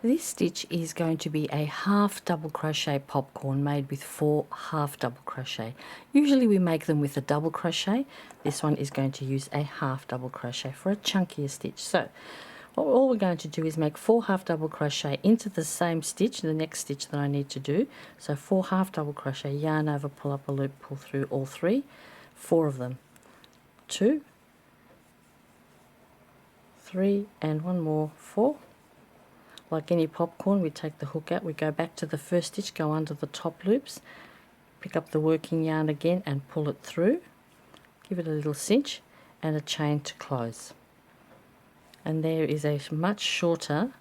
This stitch is going to be a half double crochet popcorn made with 4 half double crochet. Usually we make them with a double crochet. This one is going to use a half double crochet for a chunkier stitch. So all we're going to do is make 4 half double crochet into the same stitch, the next stitch that I need to do. So 4 half double crochet, yarn over, pull up a loop, pull through all 3, 4 of them, 2, 3 and one more, 4. Like any popcorn, we take the hook out, we go back to the first stitch, go under the top loops, pick up the working yarn again and pull it through, give it a little cinch and a chain to close. And there is a much shorter,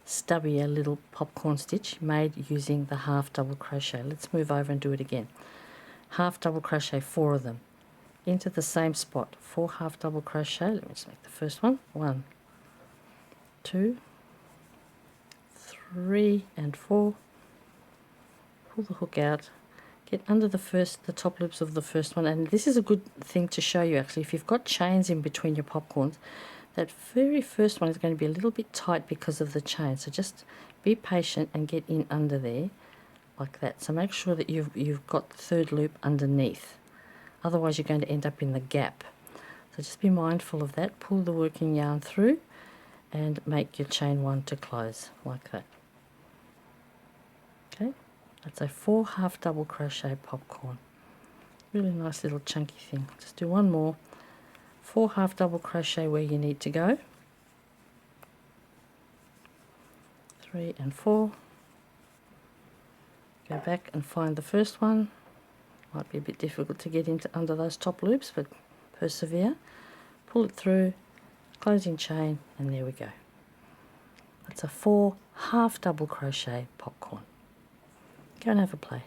stubbier little popcorn stitch made using the half double crochet. Let's move over and do it again. Half double crochet, 4 of them, into the same spot, 4 half double crochet. Let me just make the first one, 1, 2, 3 and 4, pull the hook out, get under the top loops of the first one. And this is a good thing to show you actually, if you've got chains in between your popcorns, that very first one is going to be a little bit tight because of the chain, so just be patient and get in under there like that. So make sure that you've got the third loop underneath, otherwise you're going to end up in the gap. So just be mindful of that. Pull the working yarn through and make your chain 1 to close like that. Okay, that's a 4 half double crochet popcorn. Really nice little chunky thing. Just do one more. 4 half double crochet where you need to go. 3 and 4. Go back and find the first one. Might be a bit difficult to get into under those top loops, but persevere. Pull it through, closing chain, and there we go. That's a 4 half double crochet popcorn. Go and have a play.